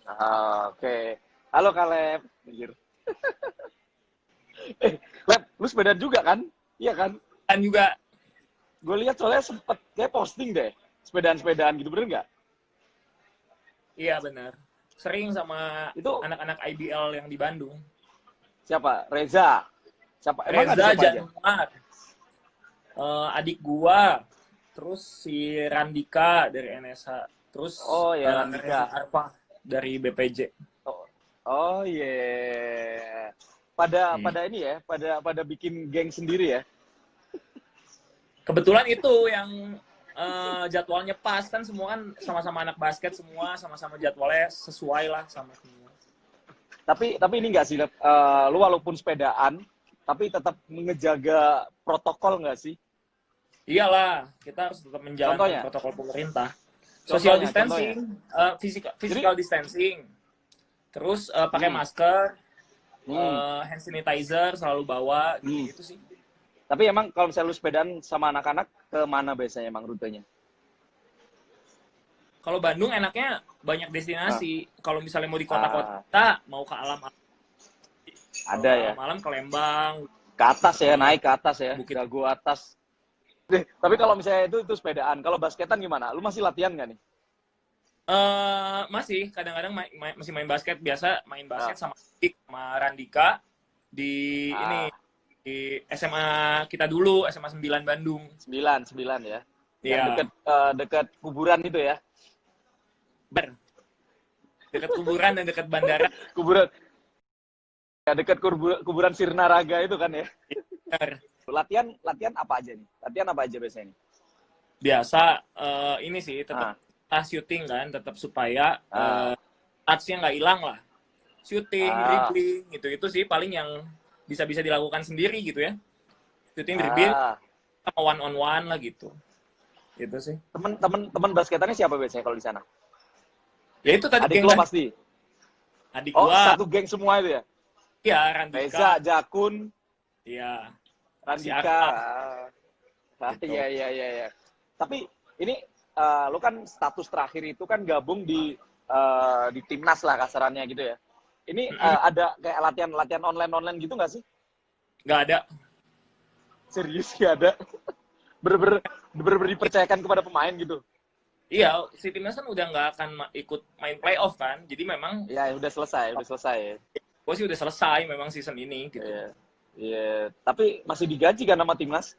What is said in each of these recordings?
Oke. Halo Kaleb. Anjir. Leb, lu sepedaan juga kan? Iya kan? Dan juga Gue lihat soalnya sempet kayak posting deh. Sepedaan-sepedaan gitu, bener nggak? iya benar. Sering sama Itu anak-anak IBL yang di Bandung. siapa? Reza. Siapa? Emang ada Reza siapa aja? Januar, adik gua, terus si Randika dari NSH, terus Oh ya, Reza Randika. Arfa dari BPJ. Oh, oh yeah. Pada Hmm. pada ini ya, pada bikin geng sendiri ya. Kebetulan itu yang jadwalnya pas kan, semua kan sama-sama anak basket semua, sama-sama jadwalnya sesuai lah sama semua. Tapi ini nggak sih, Leb? Lu walaupun sepedaan, tapi tetap mengejaga protokol nggak sih? Iyalah, kita harus tetap menjalankan Contohnya, protokol pemerintah. Social contohnya. distancing, Jadi, physical distancing, terus pakai hmm, masker, hmm, hand sanitizer selalu bawa, hmm. gitu-gitu sih. Tapi emang kalau misalnya lu sepedaan sama anak-anak, ke mana biasanya emang rutenya? Kalau Bandung enaknya banyak Ah, destinasi. Kalau misalnya mau di ah, kota-kota, mau ke alam, kalau ada ke ya. alam-alam ke Lembang, Ke atas ya, eh, naik ke atas ya, Bukit. dagu atas. Tapi kalau misalnya itu sepedaan, kalau basketan gimana? Lu masih latihan nggak nih? Masih kadang-kadang masih main basket, biasa main basket Ah, sama Randika di ini ah, di SMA kita dulu, SMA 9 Bandung. 9 ya. Yang Iya, dekat kuburan itu ya. dekat kuburan dan dekat bandara. Kuburan, ya dekat kuburan Sirna Raga itu kan ya. Benar. Latihan latihan apa aja nih? Latihan apa aja biasanya nih? Biasa ini sih tetap Ah, syuting kan, tetap supaya ah, touch-nya nggak hilang lah. Shooting, ah, dribbling, gitu-gitu sih paling yang bisa-bisa dilakukan sendiri gitu ya. Shooting, dribbling, ah. sama one on one lah gitu. Gitu sih. Temen basketannya siapa biasanya kalau di sana? Ya itu tadi Adik geng lo tadi. pasti. Adik Oh, gua, satu geng semua itu ya? ya Randika, Reza, Jakun, ya si Randika. Arfa Iya, gitu. iya, iya, iya. Tapi ini lu kan status terakhir itu kan gabung di timnas lah kasarannya gitu ya. Ini ada kayak latihan online gitu nggak sih? Nggak ada. Serius sih ada. Bener-bener bener-bener dipercayakan kepada pemain gitu. Iya, si timnas kan udah nggak akan ikut main playoff kan. Jadi memang Ya, udah selesai, udah selesai. gue sih udah selesai memang season ini gitu. Iya. Iya, tapi masih digaji kan sama timnas?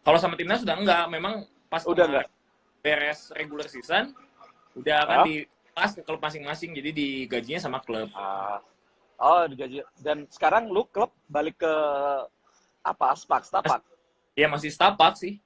Kalau sama timnas udah enggak, memang pas Udah nggak? kemarin beres regular season, udah kan Ah, di pas ke klub masing-masing, jadi digajinya sama klub. ah. Oh, digaji. Dan sekarang lu klub balik ke apa? Stapak. Ya masih setapak sih.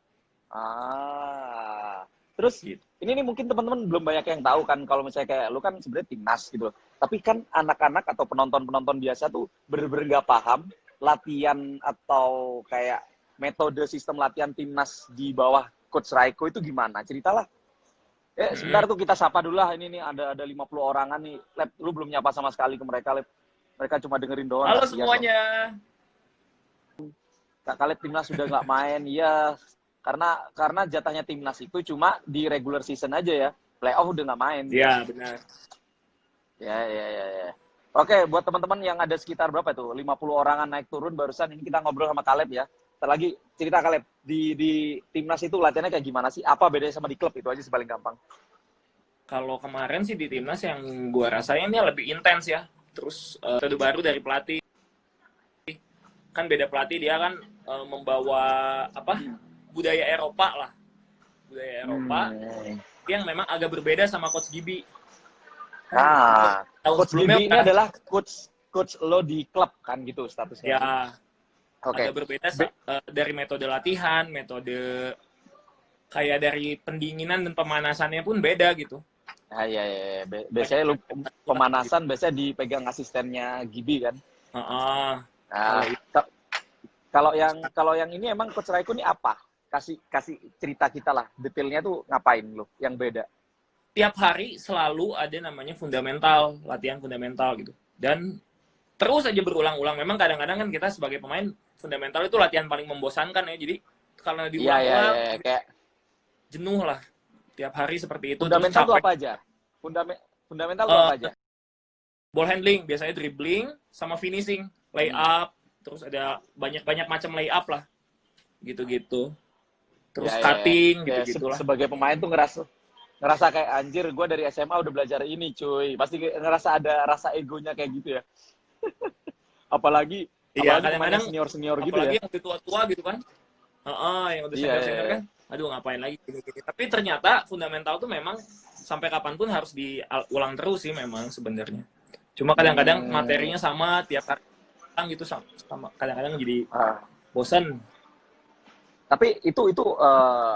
Ah. Terus Gitu. ini nih mungkin teman-teman belum banyak yang tahu kan kalau misalnya kayak lu kan sebenarnya timnas gitu loh. Tapi kan anak-anak atau penonton-penonton biasa tuh bener-bener nggak paham latihan atau kayak metode sistem latihan timnas di bawah Coach Raiko itu gimana? Ceritalah. Sebentar tuh kita sapa dulu lah. Ini nih ada 50 orangan nih. Lep, lu belum nyapa sama sekali ke mereka, Lep. Mereka cuma dengerin doang, Halo kasihan loh. semuanya. Kak Kaleb timnas sudah nggak main, iya. Karena jatahnya timnas itu cuma di regular season aja ya. Playoff udah nggak main dia. Ya benar. Ya, ya, ya, ya. Oke, buat teman-teman yang ada sekitar berapa tuh? 50 orangan naik turun barusan ini kita ngobrol sama Kaleb ya. Ntar lagi cerita Kaleb, di timnas itu latihannya kayak gimana sih? Apa bedanya sama di klub? Itu aja sih paling gampang. Kalau kemarin sih di timnas yang gua rasain ya lebih intens ya. Terus metode baru dari pelatih, kan beda pelatih, dia kan membawa apa, budaya Eropa lah, budaya Eropa Hmm. yang memang agak berbeda sama Coach Gibi. Kan Nah, tahun Coach sebelumnya Gibi ini udah adalah coach lo di klub kan gitu statusnya. ya agak Oke. berbeda Be- dari metode latihan, metode kayak dari pendinginan dan pemanasannya pun beda gitu. iya, iya, iya. Banyak Biasanya lu lah gitu. pemanasan biasanya dipegang asistennya Gibi kan. Kalau Nah, itu kalau yang ini emang Coach Raiko ini apa? Kasih kasih cerita kita lah, detailnya tuh ngapain lo yang beda? tiap hari selalu ada namanya fundamental, latihan fundamental gitu. Dan terus aja berulang-ulang. Memang kadang-kadang kan kita sebagai pemain, fundamental itu latihan paling membosankan ya. Jadi kalau Iya, iya, iya, diulang-ulang kayak jenuh lah. Tiap hari seperti itu terus fundamental tuh capek. apa aja? Fundament Fundamental tuh apa aja? Ball handling, biasanya dribbling sama finishing, layup, terus ada banyak macam layup lah, gitu-gitu. Terus cutting, gitu-gitulah. Sebagai pemain tuh ngerasa kayak anjir, gue dari SMA udah belajar ini cuy. Pasti ngerasa ada rasa egonya kayak gitu ya. apalagi Iya, pemain kadang-kadang senior gitu ya. apalagi yang udah tua-tua gitu kan. Yang udah senior-senior kan. Aduh, ngapain lagi gini-gini. Tapi ternyata fundamental tuh memang sampai kapanpun harus diulang terus sih memang sebenarnya. Cuma kadang-kadang materinya sama tiap hari gitu, sama kadang-kadang jadi bosan. Tapi itu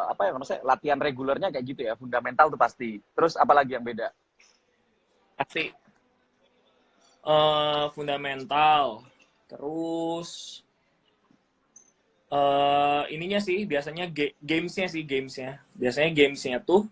apa ya maksudnya, latihan regulernya kayak gitu ya, fundamental tuh pasti. Terus apalagi yang beda? Pasti fundamental. Terus ininya sih biasanya gamesnya. Biasanya gamesnya tuh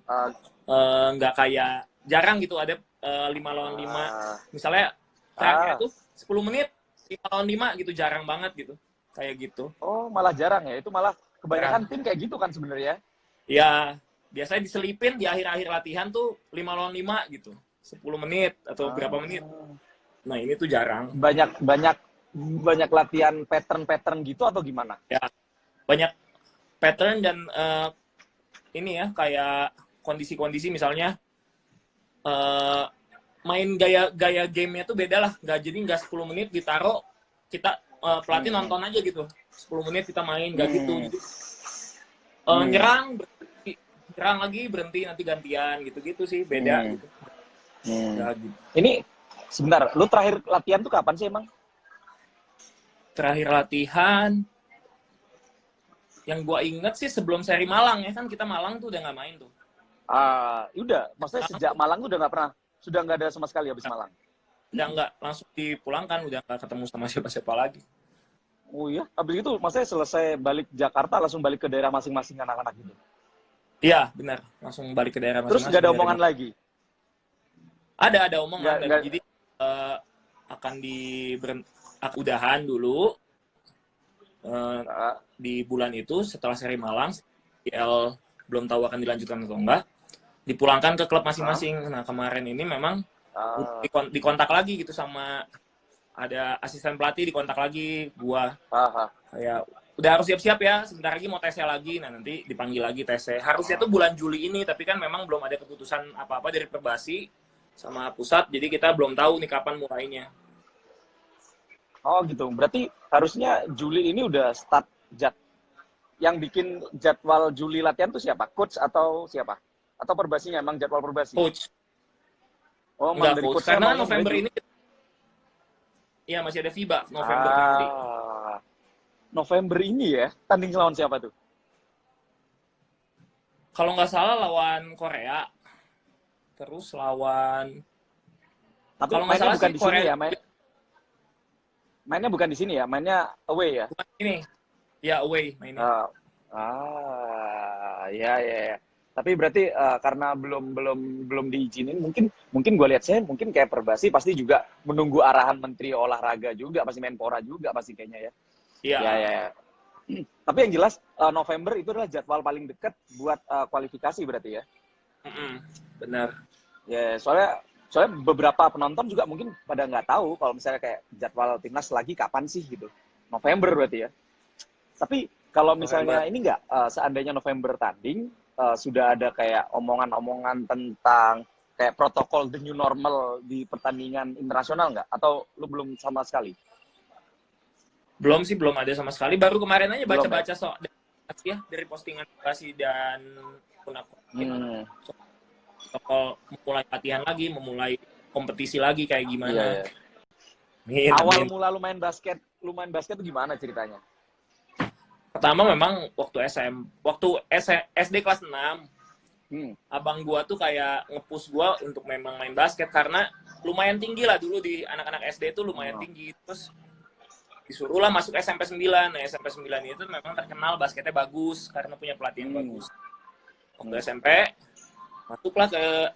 nggak kayak, jarang gitu ada 5 lawan 5. Misalnya tracknya tuh 10 menit 5 lawan 5 gitu, jarang banget gitu. Kayak gitu. Oh, malah jarang ya. Itu malah kebanyakan tim kayak gitu kan sebenarnya. Ya, biasanya diselipin di akhir-akhir latihan tuh 5 lawan 5 gitu. 10 menit atau berapa menit. Nah, ini tuh jarang. Banyak latihan pattern gitu atau gimana? Ya, banyak pattern dan ini ya, kayak kondisi-kondisi misalnya main gaya gamenya tuh beda lah. Nggak 10 menit ditaruh, kita pelatih nonton aja gitu. 10 menit kita main, nggak gitu. Jadi, nyerang lagi, berhenti, nanti gantian, gitu-gitu sih, beda gitu. Gitu. Ini sebentar, lu terakhir latihan tuh kapan sih emang? Terakhir latihan yang gua inget sih sebelum seri Malang ya, kan kita Malang tuh udah nggak main tuh. Udah, maksudnya sejak Malang tuh udah nggak pernah, sudah nggak ada sama sekali habis Malang. Udah nggak, langsung dipulangkan, udah nggak ketemu sama siapa-siapa lagi. Oh iya, habis itu maksudnya selesai balik Jakarta langsung balik ke daerah masing-masing anak-anak gitu. Iya, benar, langsung balik ke daerah masing-masing. Terus nggak ada omongan lagi? Ada omongan. Nggak. Jadi akan udahan dulu di bulan itu setelah seri Malang. IPL belum tahu akan dilanjutkan atau enggak. Dipulangkan ke klub masing-masing. Nah, kemarin ini memang dikontak lagi gitu sama ada asisten pelatih, dikontak lagi gua. Kayak udah harus siap-siap ya, sebentar lagi mau tesnya lagi. Nah, nanti dipanggil lagi tesnya. Harusnya tuh bulan Juli ini, tapi kan memang belum ada keputusan apa-apa dari Perbasi sama pusat, jadi kita belum tahu nih kapan mulainya. Oh gitu, berarti harusnya Juli ini udah start yang bikin jadwal Juli latihan tuh siapa? Coach atau siapa? Atau Perbasinya emang jadwal Perbasi? Coach. Oh, enggak, dari coach. Karena November ini iya masih ada FIBA November nanti. November ini ya? Tanding lawan siapa tuh? Kalau nggak salah lawan Korea. Terus lawan, tapi kalau mainnya salah bukan di sini ya, mainnya bukan di sini ya, mainnya away ya? Bukan ini, ya away mainnya. Ya. Tapi berarti karena belum diizinin, mungkin gue lihat saya mungkin kayak Perbasi pasti juga menunggu arahan Menteri Olahraga juga, pasti Menpora juga pasti kayaknya ya. Iya. Ya. Tapi yang jelas November itu adalah jadwal paling dekat buat kualifikasi berarti ya. Benar. Ya, soalnya beberapa penonton juga mungkin pada nggak tahu kalau misalnya kayak jadwal timnas lagi kapan sih gitu. November berarti ya. Tapi kalau misalnya ini nggak, seandainya November tanding, sudah ada kayak omongan-omongan tentang kayak protokol the new normal di pertandingan internasional nggak? Atau lu belum sama sekali? Belum sih, belum ada sama sekali. Baru kemarin aja baca-baca ya dari postingan Perbasi dan protokol memulai latihan lagi, memulai kompetisi lagi kayak gimana. Iya. Awal mula lu main basket tuh gimana ceritanya? Pertama memang waktu SD kelas 6. Abang gua tuh kayak nge-push gua untuk memang main basket karena lumayan tinggi lah dulu di anak-anak SD tuh lumayan tinggi. Terus disuruh lah masuk SMP 9. Nah, SMP 9 itu memang terkenal basketnya bagus karena punya pelatih yang bagus. Waktu SMP masuklah ke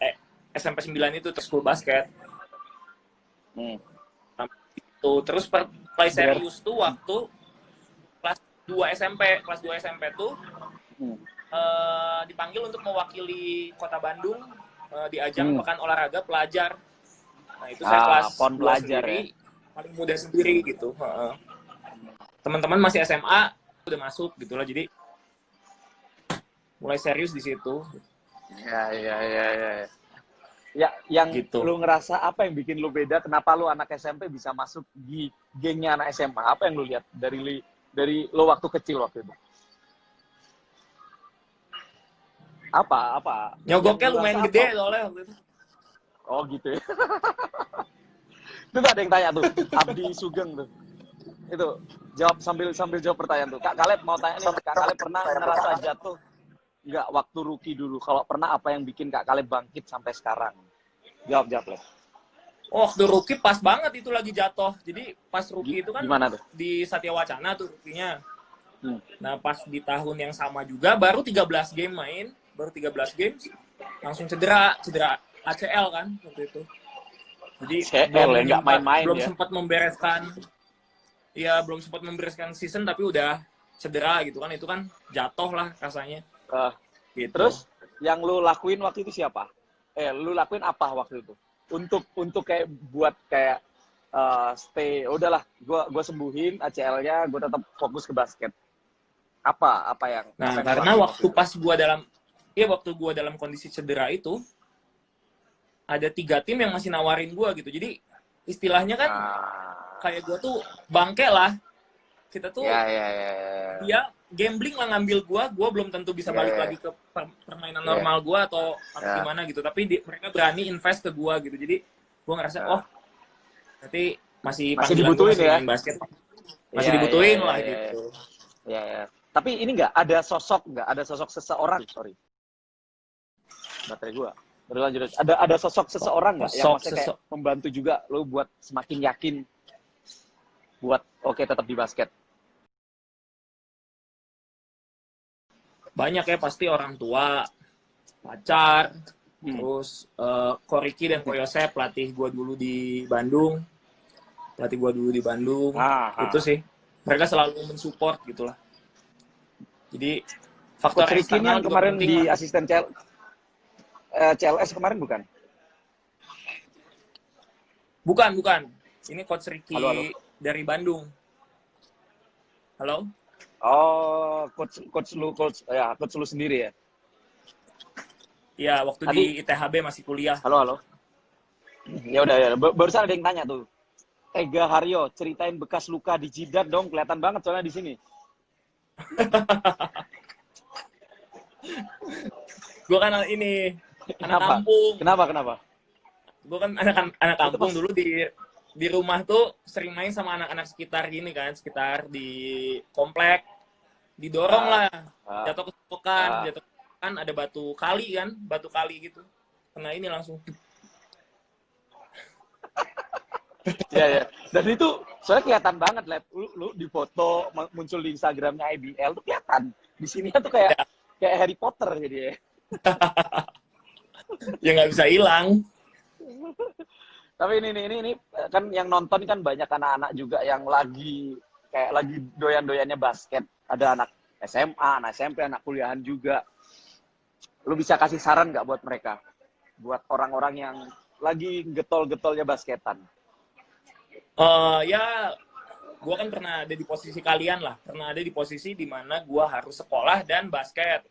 SMP 9 itu, school basket. Terus mulai serius tuh waktu kelas 2 SMP tuh dipanggil untuk mewakili Kota Bandung di ajang pekan olahraga pelajar. Nah itu saya kelas PON 2 pelajar sendiri, ya. paling muda sendiri gitu. Teman-teman masih SMA udah masuk gitu lah, jadi mulai serius di situ. Ya, yang Gitu. lu ngerasa apa yang bikin lu beda? Kenapa lu anak SMP bisa masuk di gengnya anak SMA? Apa yang lu lihat dari lu waktu kecil waktu itu? Apa? Nyogoknya Yang lu lumayan rasa gede apa? soalnya waktu itu. Oh gitu ya. Itu ada yang tanya tuh, Abdi Sugeng tuh. Itu jawab sambil jawab pertanyaan tuh. Kak Kaleb mau tanya nih, Kak Kaleb pernah ngerasa jatuh nggak waktu rookie dulu? Kalau pernah, apa yang bikin Kak Kaleb bangkit sampai sekarang? Jawab, Le. Oh, waktu rookie pas banget itu lagi jatuh. Jadi pas rookie itu kan Gimana tuh? di Satya Wacana tuh rookie-nya. Nah, pas di tahun yang sama juga baru 13 game main, baru 13 game langsung cedera ACL kan waktu itu. Jadi belum ya. sempat membereskan season tapi udah cedera gitu kan. Itu kan jatuh lah rasanya. Gitu. Terus yang lu lakuin waktu itu siapa? Lu lakuin apa waktu itu? Untuk kayak buat kayak stay, udahlah, gua sembuhin ACL-nya, gue tetap fokus ke basket. Apa yang karena waktu gua dalam kondisi cedera itu ada 3 tim yang masih nawarin gua gitu. Jadi istilahnya kan kayak gua tuh bangke lah. Kita tuh dia gambling lah ngambil gua belum tentu bisa balik lagi ke permainan normal gua atau gimana gitu, tapi mereka berani invest ke gua gitu. Jadi gua ngerasa nanti masih dibutuhin ya, main basket, masih dibutuhin lah gitu. Tapi ini ada sosok seseorang, baterai gua berlanjut. Ada sosok seseorang nggak yang maksudnya kayak membantu juga lo buat semakin yakin buat tetap di basket? Banyak ya, pasti orang tua, pacar, terus Ko Riki dan Ko Yosep, pelatih gue dulu di Bandung. Itu sih, mereka selalu mensupport gitulah. Jadi faktor eksternal yang kemarin di asisten CLS kemarin bukan? Bukan. Ini Coach Riki halo. dari Bandung. Halo? Oh, coach lu sendiri ya? Iya, waktu di ITHB masih kuliah. Halo. Ya udah. Barusan ada yang tanya tuh. Ega Haryo, ceritain bekas luka di jidat dong, kelihatan banget soalnya di sini. Gue kan anak kampung. Kenapa? Gue kan anak kampung dulu di rumah tuh sering main sama anak-anak sekitar gini kan, sekitar di komplek. Didorong lah, jatuh kesepokan, ada batu kali gitu. Kena ini langsung. Iya. Dan itu soalnya kelihatan banget, Lep. Lu di foto muncul di Instagramnya IBL tuh kelihatan. Di sini tuh kayak Harry Potter jadi ya. Ya nggak bisa hilang. Tapi ini kan yang nonton kan banyak anak-anak juga yang lagi doyan-doyannya basket. Ada anak SMA, anak SMP, anak kuliahan juga. Lu bisa kasih saran nggak buat mereka? Buat orang-orang yang lagi getol-getolnya basketan. Ya, gue kan pernah ada di posisi kalian lah. Pernah ada di posisi di mana gue harus sekolah dan basket.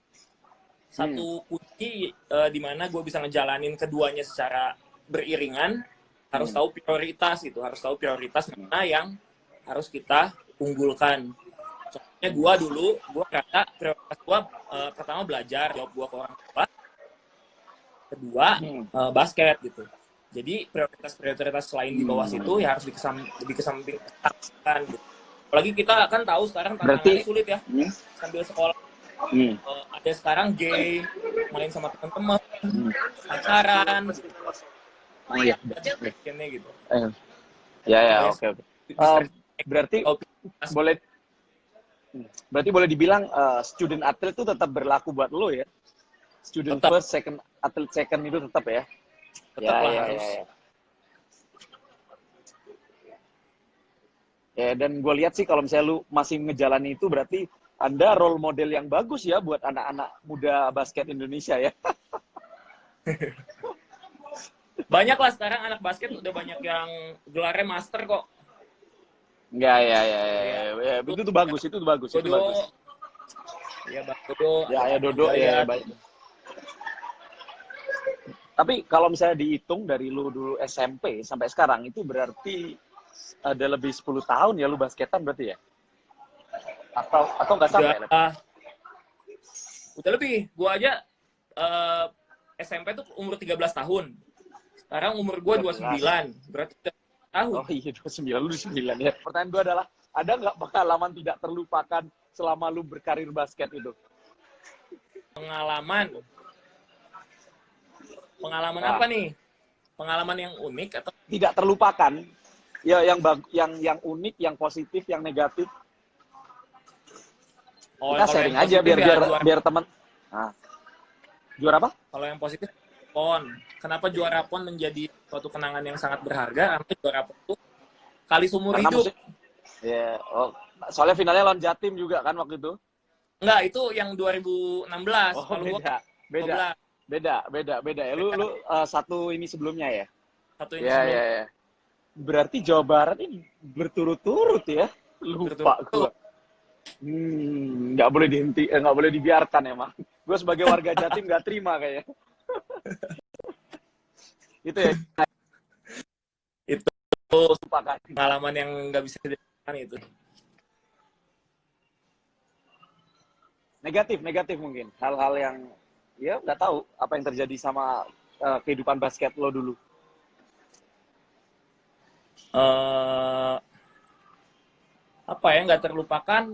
Satu kunci di mana gue bisa ngejalanin keduanya secara beriringan. Harus tahu prioritas gitu. Harus tahu prioritas mana yang harus kita unggulkan. Soalnya gue kata prioritas gue pertama belajar, jawab gue ke orang tua. Kedua, basket gitu. Jadi prioritas selain di bawah situ ya harus dikesampingkan gitu. Apalagi kita kan tahu sekarang tantangannya sulit ya. Sambil sekolah. Ada sekarang game, main sama teman-teman, pacaran gitu. Gitu. Oke. Berarti boleh dibilang student athlete itu tetap berlaku buat lo ya? Student first, second, athlete second itu tetap ya? Tetap lah harus. Ya, dan gue lihat sih kalau misalnya lu masih ngejalani itu berarti Anda role model yang bagus ya buat anak-anak muda basket Indonesia ya. Banyak lah sekarang anak basket udah banyak yang gelarnya master kok. Enggak, ya. Kayak Itu tuh bagus, itu tuh bagus, itu bagus. Dodo, ya Bang Dodo, Ya, ada ya Ahmad Dodo ya, Hidayat. baik. Tapi kalau misalnya dihitung dari lu dulu SMP sampai sekarang itu berarti ada lebih 10 tahun ya lu basketan berarti ya? Atau nggak sampai? Udah udah lebih. Gua aja eh, SMP tuh umur 13 tahun. Sekarang umur gua 13. 29. Berarti udah tahun. Oh iya 29, lu di 9 ya. Pertanyaan gue adalah, ada nggak pengalaman tidak terlupakan selama lu berkarir basket itu? Pengalaman. Pengalaman Nah, apa nih? Pengalaman yang unik atau tidak terlupakan. Ya yang unik, yang positif, yang negatif. Kita kalau sharing yang aja positif biar ya biar juara. biar teman. Nah, juara apa? Kalau yang positif PON. Kenapa juara PON menjadi suatu kenangan yang sangat berharga? Karena juara PON itu kali seumur Karena hidup. musik. Ya, oh, soalnya finalnya lawan Jatim juga kan waktu itu. Enggak, itu yang 2016. Oh, Kalau gua beda, 12. beda ya. Lu Beda. lu satu ini sebelumnya ya. Satu ini sebelum Ya. Berarti Jawa Barat ini berturut-turut ya. Lupa berturut-turut. gua. Nggak boleh nggak boleh dibiarkan emang. Gue sebagai warga Jatim nggak terima kayaknya. Itu ya, Itu lupakan. pengalaman yang nggak bisa dilupakan itu. Negatif mungkin. Hal-hal yang ya nggak tahu apa yang terjadi sama kehidupan basket lo dulu. eh Apa ya, nggak terlupakan.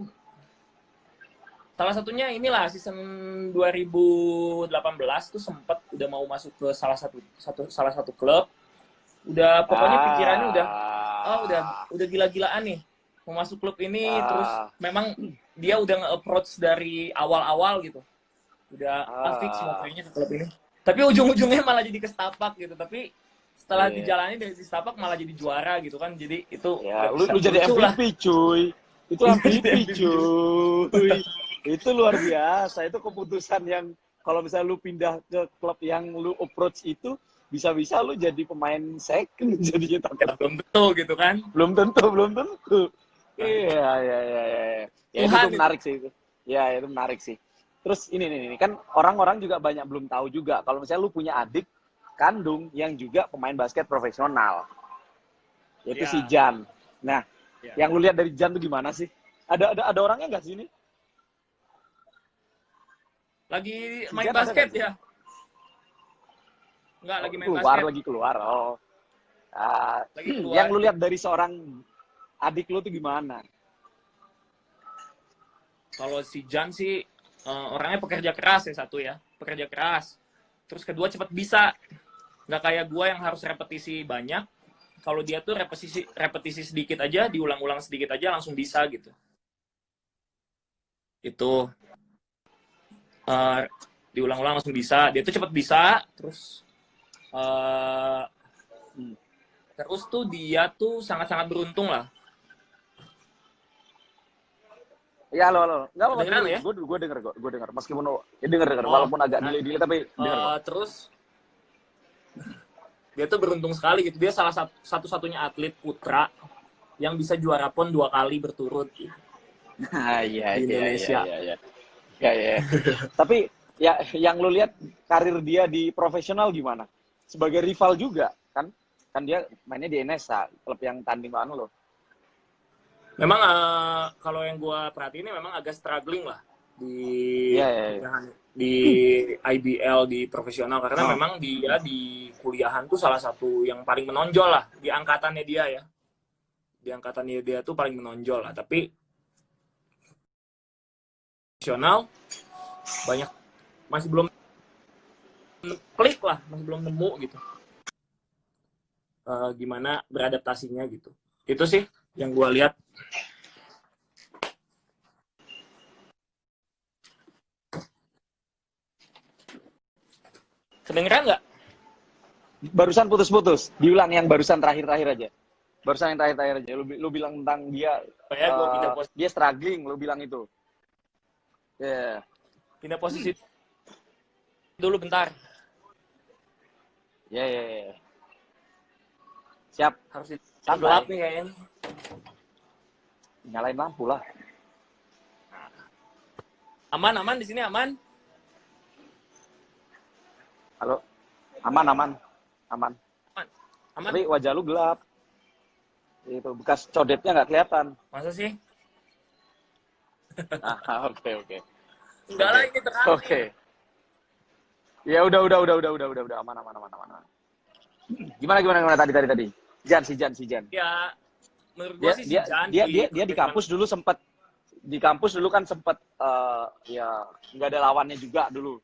Salah satunya inilah season 2018 tuh sempat udah mau masuk ke salah satu klub. Udah pokoknya pikirannya udah gila-gilaan nih. Mau masuk klub ini terus Ah, memang dia udah nge-approach dari awal-awal gitu. Udah fix mau ah, kayaknya ke klub ini. Tapi ujung-ujungnya malah jadi ke Setapak gitu. Tapi setelah iya. dijalani dari Setapak malah jadi juara gitu kan. Jadi itu Ya, nggak bisa lu jadi lucu lah. MVP cuy. Itu Jadi MVP MVP juga. cuy. Itu luar biasa. Itu keputusan yang kalau misalnya lu pindah ke klub yang lu approach itu bisa-bisa lu jadi pemain second jadinya Ya, takut. belum tentu gitu kan. Belum tentu, belum tentu. Nah, Iya. Ya itu Tuhan tuh itu. menarik sih itu. Ya, itu menarik sih. Terus ini kan orang-orang juga banyak belum tahu juga kalau misalnya lu punya adik kandung yang juga pemain basket profesional, yaitu si Ya, Jan. Nah, ya. yang lu lihat dari Jan tuh gimana sih? Ada orangnya nggak sih ini? Lagi Si main Jan ada basket nggak sih? ya? Enggak, Oh, lagi main keluar basket. lagi keluar. Oh, Lagi yang keluar. lu lihat dari seorang adik lu tuh gimana? Kalau si Jan sih orangnya pekerja keras ya, satu ya. Pekerja keras. Terus kedua cepat bisa. Nggak kayak gua yang harus repetisi banyak. Kalau dia tuh repetisi sedikit aja, diulang-ulang sedikit aja langsung bisa gitu. Itu eh, diulang-ulang langsung bisa. Dia tuh cepat bisa. Eh, Hmm. Terus tuh dia tuh sangat-sangat beruntung lah. Ya, halo. Nggak apa-apa, Kedengeran ya? gue denger kok. Gue denger. Meskipun ya denger. Oh, Walaupun agak nah, delay tapi denger kok. terus dia tuh beruntung sekali gitu. Dia salah satu-satunya atlet putra yang bisa juara PON 2 kali berturut gitu, Iya. di Indonesia. Ya. Tapi ya yang lu lihat karir dia di profesional gimana? Sebagai rival juga kan? Kan dia mainnya di NSA, klub yang tanding anu loh. Memang kalau yang gue perhatiin ini memang agak struggling lah Iya. di IBL di profesional karena Oh. memang dia di kuliahan tuh salah satu yang paling menonjol lah di angkatannya dia ya. Di angkatannya dia tuh paling menonjol lah, tapi profesional banyak masih belum klik lah, masih belum nemu gitu. Gimana beradaptasinya gitu. Itu sih yang gue lihat. Kedengeran nggak? Barusan putus-putus. Diulang yang barusan terakhir-terakhir aja. Barusan yang terakhir-terakhir aja. Lu bilang tentang dia Kayak gue pindah posisi. dia struggling, lu bilang itu. Ya. Pindah posisi dulu bentar. Ya. Siap. Harus Santai. gelap nih kayaknya. Nyalain lampu lah. Aman di sini aman. Halo. Aman. Aman. Aman. Aman. Tapi wajah lu gelap. Itu bekas codetnya nggak kelihatan. Masa sih? Oke. Enggak lah, ini terang. Oke. Ya udah aman. Gimana tadi? Si Jan. Ya, menurut gua sih si Jan Dia di kampus dulu sempet ya nggak ada lawannya juga dulu.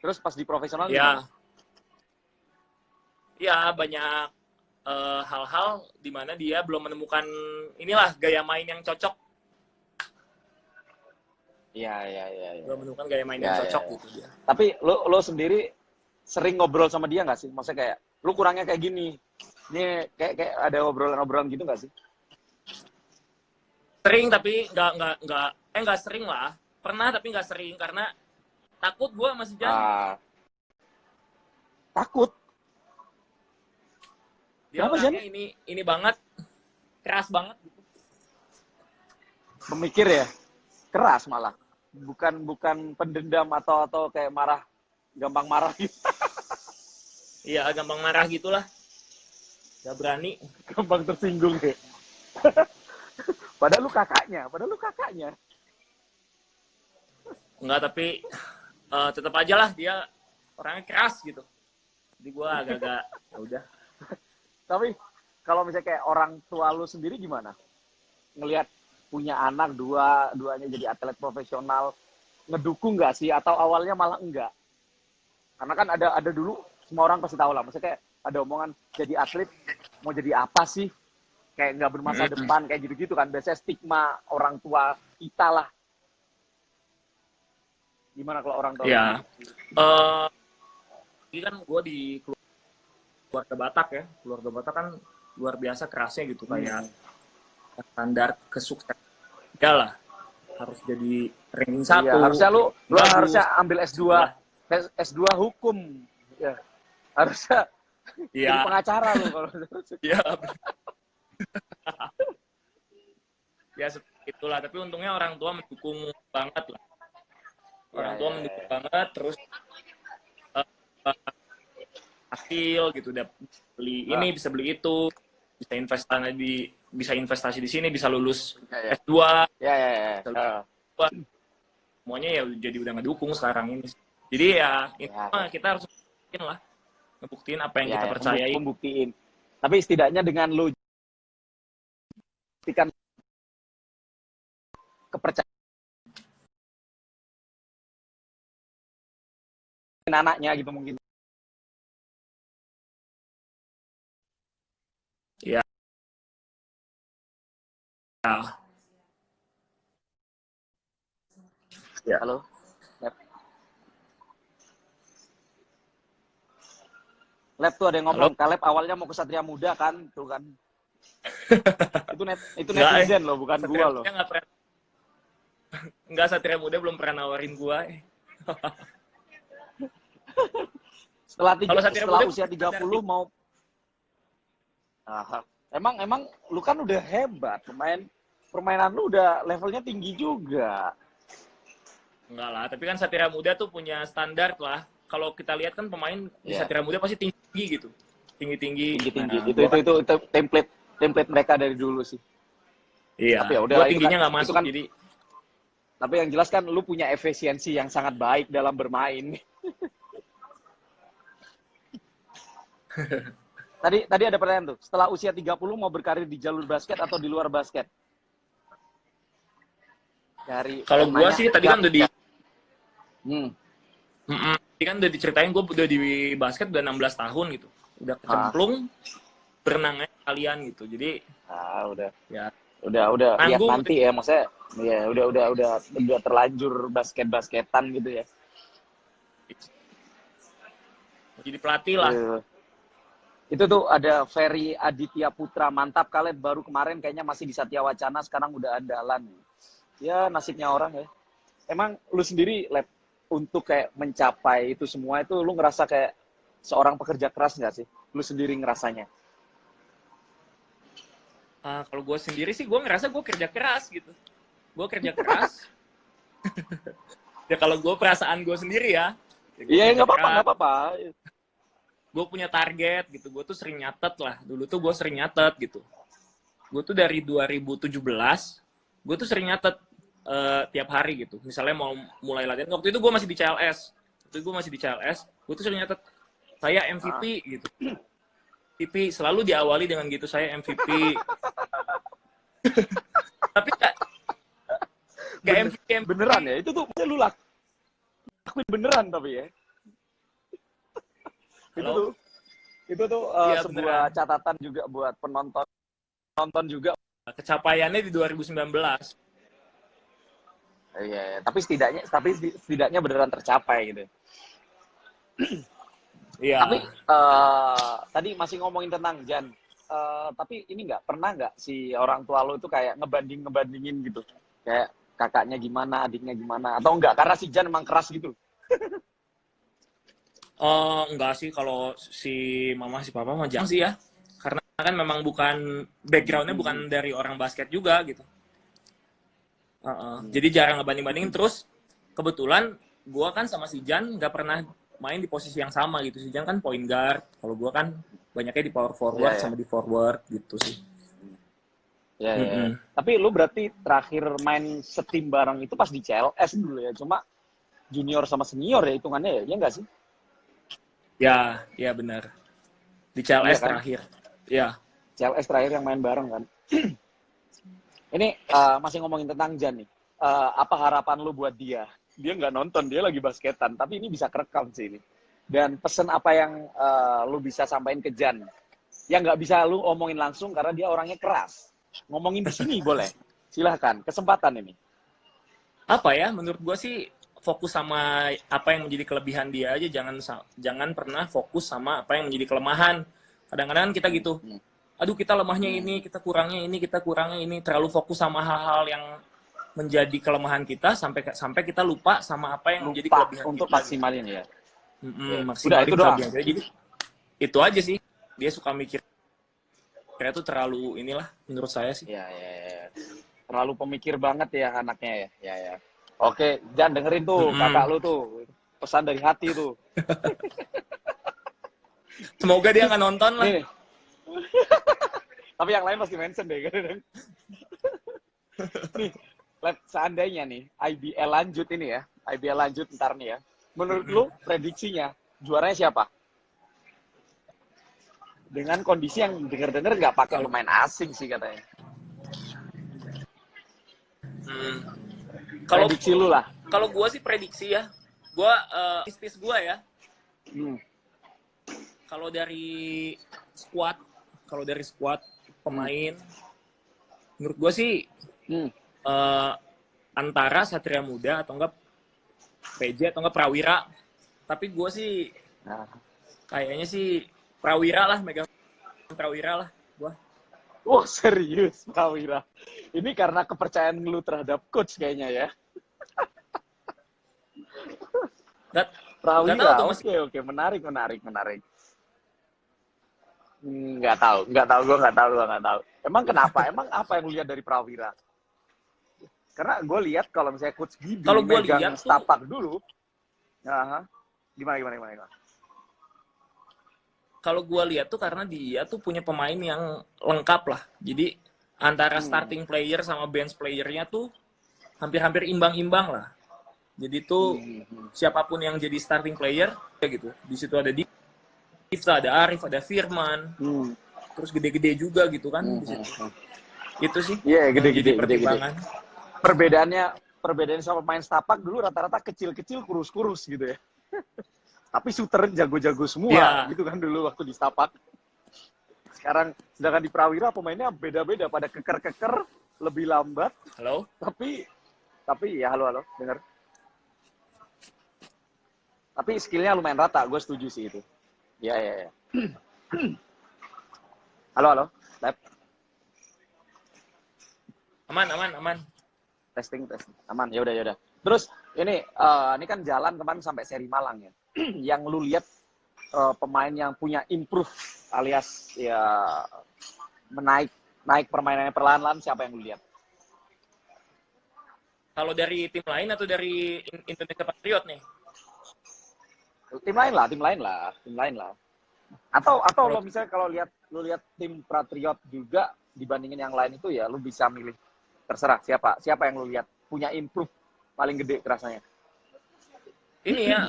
Terus pas di profesional gimana? Ya banyak hal-hal di mana dia belum menemukan inilah gaya main yang cocok. Iya. Belum menemukan gaya main yang cocok gitu dia. Tapi lo sendiri sering ngobrol sama dia nggak sih? Maksudnya kayak lu kurangnya kayak gini. Ini kayak ada obrolan gitu nggak sih? Sering tapi nggak sering lah. Pernah tapi nggak sering karena takut gue masih Jan. Takut? Dia orangnya ini banget, keras banget gitu. Pemikir ya? Keras malah. Bukan pendendam atau kayak gampang marah gitu. Iya, gampang marah gitulah. Gak berani. Gampang tersinggung ya. Padahal lu kakaknya. Enggak, tapi tetap aja lah dia orangnya keras gitu. Jadi gue agak-agak ya udah. Tapi kalau misalnya kayak orang tua lu sendiri gimana? Ngelihat punya anak duanya jadi atlet profesional, ngedukung nggak sih? Atau awalnya malah enggak? Karena kan ada dulu, semua orang pasti tahu lah. Maksudnya kayak ada omongan jadi atlet, mau jadi apa sih? Kayak nggak bermasa depan, kayak gitu-gitu kan. Biasanya stigma orang tua kita lah. Gimana kalau orang tua? Iya. Ini kan gue di keluarga Batak ya. Keluarga Batak kan luar biasa kerasnya gitu. Kayak standar kesuksesan. Ya lah. Harus jadi ranking 1. Iya, harusnya lu harusnya ambil S2 hukum. Ya. Harusnya jadi pengacara lu kalau. Iya. Ya seperti itulah. Tapi untungnya orang tua mendukung banget lah. Orang tua mendukung banget. Terus hasil gitu, udah beli ini, bisa beli itu, bisa investasi di sini, bisa lulus S2. Semuanya ya jadi udah ngedukung sekarang ini. Jadi ya kita harus ngebuktiin apa yang kita percayai. Membuktiin. Tapi setidaknya dengan lu buktikan kepercayaan anaknya gitu mungkin. Ya. Halo. Lab tuh ada yang ngomong, Kaleb awalnya mau ke Satria Muda kan, tuh kan. itu netizen loh, bukan gua loh. Enggak, Satria Muda belum pernah nawarin gua. Setelah usia 30 mau Emang lu kan udah hebat, permainan lu udah levelnya tinggi juga. Enggak lah, tapi kan Satria Muda tuh punya standar lah. Kalau kita lihat kan pemain di Satria Muda pasti tinggi gitu. Tinggi. Nah, itu template mereka dari dulu sih. Iya. Tapi ya udah, tingginya nggak masuk kan, jadi. Tapi yang jelas kan lu punya efisiensi yang sangat baik dalam bermain. Tadi ada pertanyaan tuh. Setelah usia 30 mau berkarir di jalur basket atau di luar basket? Kalau gua sih tadi kan udah di Tadi kan udah diceritain gue udah di basket udah 16 tahun gitu. Udah kecemplung berenangnya kalian gitu. Jadi udah lihat nanti ya, maksudnya ya udah terlanjur basketan gitu ya. Jadi pelatih lah. Itu tuh ada Ferry Aditya Putra, mantap Kaleb, baru kemarin kayaknya masih di Satya Wacana, sekarang udah andalan. Ya nasibnya orang ya. Emang lu sendiri, Leb, untuk kayak mencapai itu semua itu lu ngerasa kayak seorang pekerja keras nggak sih? Lu sendiri ngerasanya? Kalau gue sendiri sih, gue ngerasa gue kerja keras gitu. Gue kerja keras. Ya kalau gue perasaan gue sendiri ya. Gue Iya, kerja nggak apa-apa, keras. nggak apa-apa. Gue punya target gitu. Gue tuh sering nyatet lah. Dulu tuh gue sering nyatet gitu. Gue tuh dari 2017, gue tuh sering nyatet tiap hari gitu. Misalnya mau mulai latihan. Waktu itu gue masih di CLS. Gue tuh sering nyatet, saya MVP gitu. MVP selalu diawali dengan gitu, saya MVP. Tapi gak MVP. Beneran ya? Itu tuh lu lakuin beneran tapi ya? Halo? Itu tuh Iya, sebuah beneran. catatan juga buat penonton juga. Kecapaiannya di 2019. Iya, tapi setidaknya beneran tercapai gitu. Tapi Iya. tadi masih ngomongin tentang Jan. Tapi ini pernah nggak si orang tua lo itu kayak ngebandingin gitu, kayak kakaknya gimana, adiknya gimana, atau enggak? Karena si Jan emang keras gitu. Enggak sih, kalau si mama si papa mah jangan sih ya. Karena kan memang bukan backgroundnya bukan dari orang basket juga gitu. Jadi jarang ngebanding-bandingin. Terus kebetulan gue kan sama si Jan nggak pernah main di posisi yang sama gitu. Si Jan kan point guard, kalau gue kan banyaknya di power forward Iya, ya. sama di forward gitu sih. Ya, ya. Tapi lu berarti terakhir main setim bareng itu pas di CLS dulu ya. Cuma junior sama senior ya hitungannya ya, iya nggak sih? Ya benar. Di Iya CLS kan? terakhir. Ya. CLS terakhir yang main bareng kan. Ini masih ngomongin tentang Jan nih. Apa harapan lu buat dia? Dia nggak nonton, dia lagi basketan. Tapi ini bisa kerekam sih ini. Dan pesan apa yang lu bisa sampaikan ke Jan? Yang nggak bisa lu omongin langsung karena dia orangnya keras. Ngomongin di sini boleh. Silahkan, kesempatan ini. Apa ya? Menurut gue sih fokus sama apa yang menjadi kelebihan dia aja. Jangan pernah fokus sama apa yang menjadi kelemahan. Kadang-kadang kita gitu. Aduh, kita lemahnya ini, kita kurangnya ini, terlalu fokus sama hal-hal yang menjadi kelemahan kita sampai kita lupa sama apa yang menjadi Lupa kelebihan untuk kita. maksimalin ya. Udah Maksimalin itu doang. kelebihan. Jadi itu aja sih. Dia suka mikir kira itu terlalu inilah menurut saya sih. Ya. Terlalu pemikir banget ya anaknya ya. Ya. Oke, Jan dengerin tuh kakak lu tuh. Pesan dari hati tuh. Semoga dia nggak nonton lah. Nih. Tapi yang lain pasti mention deh kan. Nih, seandainya nih IBL lanjut ini ya, IBL lanjut ntar nih ya. Menurut lu prediksinya juaranya siapa? Dengan kondisi yang denger-denger nggak pakai pemain asing sih katanya. Prediksi lu lah. Kalau gue sih prediksi ya, gue mistis gue ya. Kalau dari squad pemain, menurut gue sih antara Satria Muda atau enggak PJ atau enggak Prawira. Tapi gue sih kayaknya sih Prawira lah, megang Prawira lah gue. Oh serius Prawira. Ini karena kepercayaan lu terhadap coach kayaknya ya. Prawira, oke, menarik. Nggak tahu, gue nggak tahu. Emang kenapa? Emang apa yang lu lihat dari Prawira? Karena gue lihat kalau misalnya coach Gibi megang setapak dulu, gimana? Kalau gue lihat tuh karena dia tuh punya pemain yang lengkap lah. Jadi antara starting player sama bench playernya tuh hampir-hampir imbang-imbang lah. Jadi tuh siapapun yang jadi starting player gitu. Di situ ada Difta, ada Arif, ada Firman. Terus gede-gede juga gitu kan di situ. Itu sih. Iya, gede-gede. Perbedaannya sama pemain setapak dulu rata-rata kecil-kecil, kurus-kurus gitu ya. Tapi shooter jago-jago semua gitu kan dulu waktu di setapak. Sekarang sedangkan di Prawira pemainnya beda-beda, pada keker-keker, lebih lambat. Halo? Tapi ya halo, dengar. Tapi skillnya lumayan rata, gue setuju sih itu. Ya. Halo. Lab. Aman. Testing. Aman, ya udah. Terus ini kan jalan kemarin sampai seri Malang ya. Yang lu lihat pemain yang punya improve alias ya menaik naik permainannya perlahan-lahan, siapa yang lu lihat? Kalau dari tim lain atau dari Indonesia Patriot nih? Tim lain lah, tim lain lah, tim lain lah. Atau Kalau lo misalnya kalau lu lihat tim Patriot juga dibandingin yang lain itu ya lu bisa milih, terserah siapa yang lu lihat punya improve paling gede rasanya. ini ya,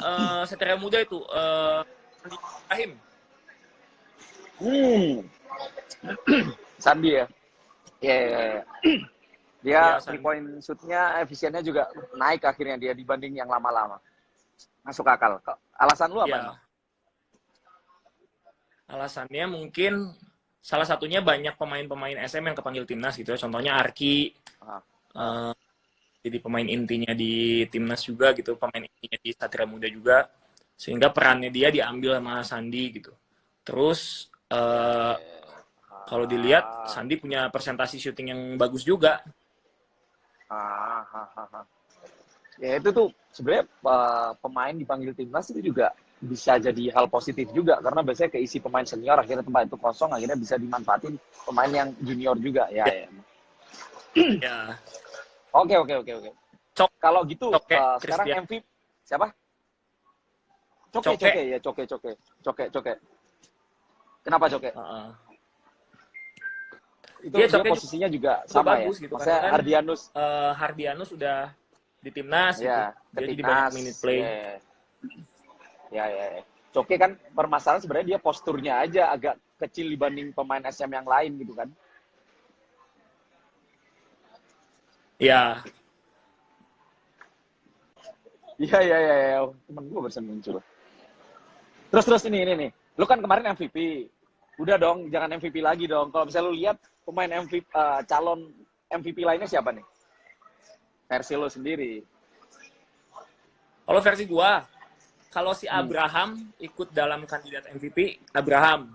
Satria Muda itu, Andi Ibrahim. Sandi ya. Iya, yeah, yeah. Dia Iya, 3 Sandi. point shoot-nya efisiennya juga naik akhirnya dia dibanding yang lama-lama. Masuk akal. Alasan lu apa Ya, emang? alasannya mungkin salah satunya banyak pemain-pemain SM yang kepanggil timnas gitu ya. Contohnya Arki, Ah, eh, jadi pemain intinya di timnas juga gitu, pemain intinya di Satria Muda juga, sehingga perannya dia diambil sama Sandi gitu. Terus ya, ya, kalau dilihat ah, Sandi punya presentasi syuting yang bagus juga. ah, ah, ah, ah. Ya itu tuh sebenarnya pemain dipanggil timnas itu juga bisa jadi hal positif juga karena biasanya keisi pemain senior akhirnya tempat itu kosong akhirnya bisa dimanfaatin pemain yang junior juga ya Ya, ya. ya. Oke. Cok, Kalau gitu Coke, sekarang Christian, MVP siapa? Coke. Coke ya Coke. Kenapa Coke? Uh, Itu dia dia Coke posisinya juga juga sama ya. bagus gitu karena Maksudnya kan Hardianus Hardianus udah di timnas gitu. ya ke Dia jadi banyak timnas minute play. ya. Coke kan permasalahan sebenarnya dia posturnya aja agak kecil dibanding pemain SM yang lain gitu kan. Ya, Iya. Temen gue barusan muncul. Terus ini nih. Lu kan kemarin MVP. Udah dong, jangan MVP lagi dong. Kalau misalnya lu lihat pemain MVP calon MVP lainnya siapa nih? Versi lu sendiri. kalau versi gua, kalau si Abraham ikut dalam kandidat MVP, Abraham.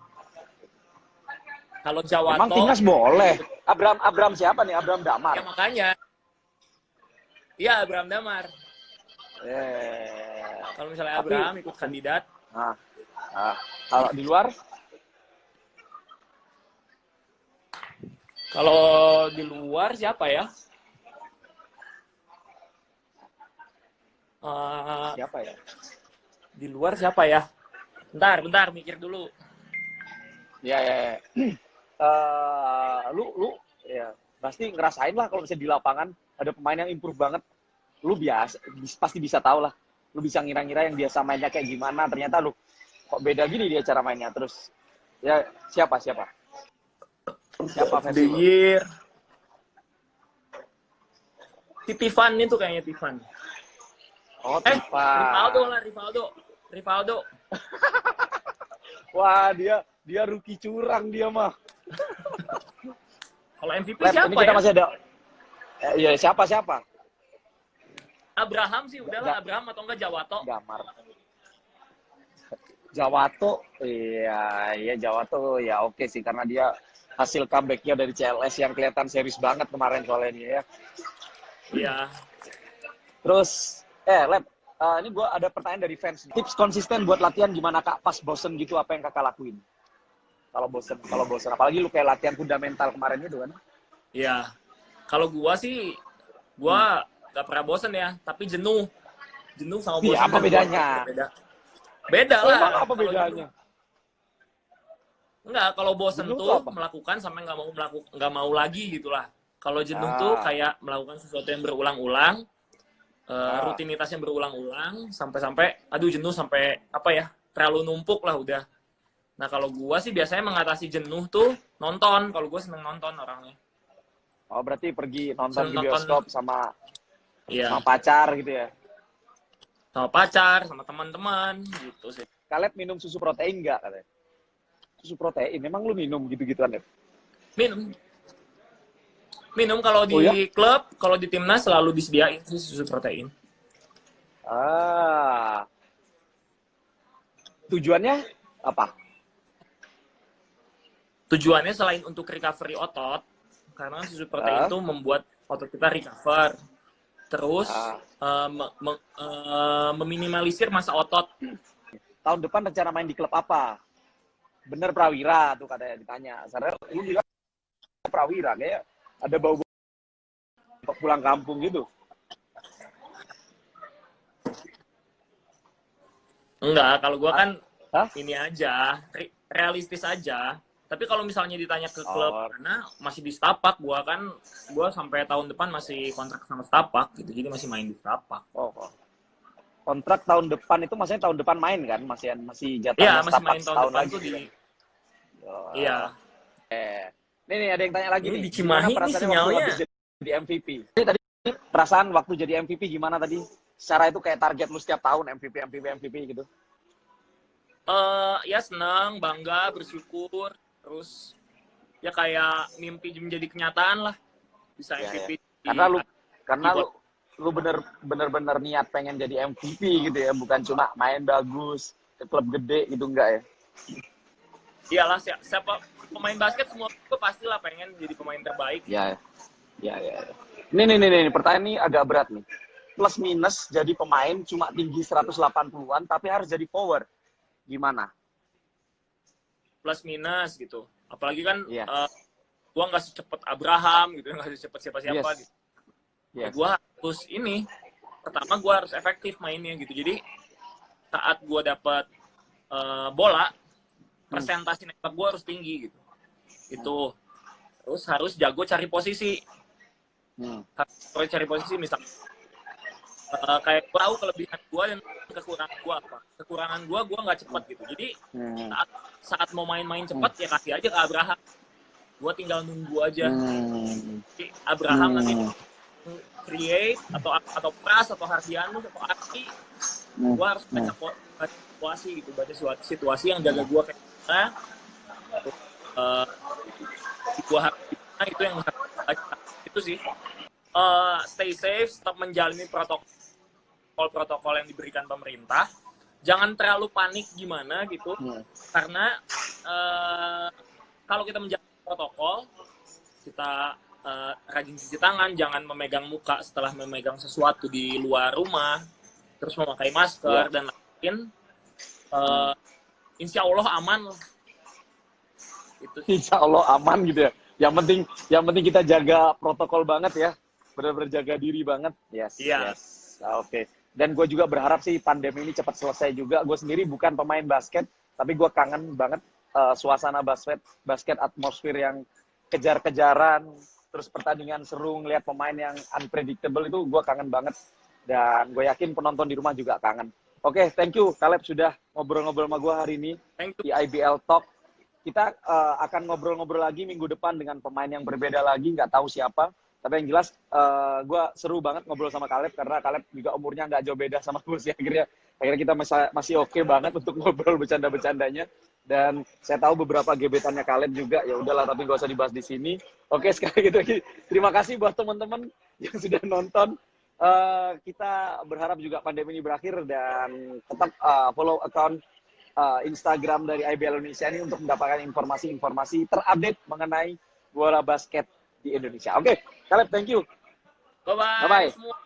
Kalau Emang Jawato, timnas boleh? Abraham siapa nih? Abraham ya Damar. makanya, iya Abraham Damar. Eh, Kalau misalnya tapi Abraham ikut kandidat, ah, kalau di luar kalau di luar siapa ya? siapa ya? Di luar siapa ya? Bentar, mikir dulu. Ya. Lu ya pasti ngerasain lah kalau misalnya di lapangan ada pemain yang improve banget. Lu pasti bisa tahu lah. Lu bisa ngira-ngira yang biasa mainnya kayak gimana. Ternyata lu kok beda gini dia cara mainnya. Terus ya siapa? Siapa The versi lu? Year. Si Tivan itu kayaknya Tivan. Oh, Tipa. Rivaldo. Wah, dia rookie curang dia mah. Kalau MVP Lep, siapa ini kita ya? masih ada. Iya, siapa? Abraham sih udahlah, Abraham atau enggak Jawato. Damar. Jawato, iya Jawato ya oke sih karena dia hasil comeback-nya dari CLS yang kelihatan serius banget kemarin soalnya dia ya. Iya. Terus, Lep, ini gue ada pertanyaan dari fans. Tips konsisten buat latihan gimana kak? Pas bosen gitu apa yang kakak lakuin? Kalau bosen, apalagi lu kayak latihan fundamental kemarin itu kan? Iya. Kalau gua gak pernah bosen ya, tapi jenuh sama bosen. Iya, apa bedanya? Beda lah. Emang apa bedanya? Enggak, kalau bosen Jenuh tuh apa? melakukan sampai nggak mau lagi gitulah. Kalau jenuh tuh kayak melakukan sesuatu yang berulang-ulang, rutinitas yang berulang-ulang sampai aduh jenuh sampai apa ya, terlalu numpuk lah udah. Nah kalau gua sih biasanya mengatasi jenuh tuh nonton. Kalau gua seneng nonton orangnya. Oh berarti pergi nonton di Seneng bioskop nonton, sama iya, pacar gitu ya? sama pacar, sama teman-teman gitu sih. Kaleb minum susu protein nggak katanya? Susu protein, memang lu minum gitu-gituan ya? Minum kalau Oh ya? di klub, kalau di timnas selalu disediain sih susu protein. Tujuannya apa? Tujuannya selain untuk recovery otot, karena susu protein itu membuat otot kita recover. Terus meminimalisir masa otot. Tahun depan rencana main di klub apa? Bener Prawira tuh katanya ditanya. Sadar lu bilang Prawira, kayak ada bau pulang kampung gitu. Enggak, kalau gue kan Hah? ini aja, realistis aja. Tapi kalau misalnya ditanya ke klub Oh. mana, masih di Setapak. Gue sampai tahun depan masih kontrak sama Setapak gitu, jadi masih main di Setapak. Oh. Kontrak tahun depan itu maksudnya tahun depan main kan? Masih Iya, jatahnya masih Setapak main tahun setahun depan lagi. tuh di. Oh. Iya. Nih ada yang tanya lagi Ini nih. di Gimana Cimahi nih perasaannya waktu sinyalnya. habis jadi MVP? Ini tadi perasaan waktu jadi MVP gimana tadi? Secara itu kayak target lu setiap tahun MVP gitu. Ya senang, bangga, bersyukur, terus ya kayak mimpi menjadi kenyataan lah, bisa Ya, MVP. ya. Karena lu bener-bener niat pengen jadi MVP gitu ya, bukan cuma main bagus ke klub gede gitu enggak ya? Iyalah, siapa pemain basket semua gue pastilah pengen jadi pemain terbaik. Ya. Ini pertanyaan ini agak berat nih. Plus minus jadi pemain cuma tinggi 180-an tapi harus jadi forward. Gimana? Plus minus gitu. Apalagi kan Iya. gue nggak secepat Abraham gitu, nggak secepat siapa-siapa gitu. Yes. Gue harus pertama gue harus efektif mainnya gitu. Jadi saat gue dapat bola, presentasi nembak gue harus tinggi gitu. Itu terus harus jago cari posisi. Harus cari posisi misalnya kayak tahu kelebihan gue dan kekurangan gue apa. Kekurangan gue nggak cepat gitu. Jadi saat mau main-main cepat ya kasih aja ke Abraham. Gue tinggal nunggu aja. Jadi Abraham nanti create atau Pras atau Hardianus atau Aki. Gue harus baca situasi gitu, baca situasi yang jaga gue kayak gimana. Gue harus itu yang harus baca. Itu sih. Stay safe, tetap menjalani protokol yang diberikan pemerintah. Jangan terlalu panik gimana gitu, karena kalau kita menjalankan protokol, kita rajin cuci tangan, jangan memegang muka setelah memegang sesuatu di luar rumah, terus memakai masker dan lain-lain. Insya Allah aman. Itu sih. Insya Allah aman gitu ya. Yang penting kita jaga protokol banget ya. Benar-benar jaga diri banget. Yes. Oke. Dan gue juga berharap sih pandemi ini cepat selesai juga. Gue sendiri bukan pemain basket, tapi gue kangen banget suasana basket atmosfer yang kejar-kejaran, terus pertandingan seru, ngeliat pemain yang unpredictable itu gue kangen banget. Dan gue yakin penonton di rumah juga kangen. Oke, thank you Caleb sudah ngobrol-ngobrol sama gue hari ini di IBL Talk. Kita akan ngobrol-ngobrol lagi minggu depan dengan pemain yang berbeda lagi, nggak tahu siapa. Tapi yang jelas, gue seru banget ngobrol sama Caleb, karena Caleb juga umurnya nggak jauh beda sama gue sih. Akhirnya kita masih oke banget untuk ngobrol bercanda-bercandanya. Dan saya tahu beberapa gebetannya Caleb juga, ya udahlah, tapi nggak usah dibahas di sini. Oke, sekali gitu lagi. Terima kasih buat teman-teman yang sudah nonton. Kita berharap juga pandemi ini berakhir, dan tetap follow account Instagram dari IBL Indonesia ini untuk mendapatkan informasi-informasi terupdate mengenai bola basket di Indonesia. Oke, Caleb, thank you. Bye-bye.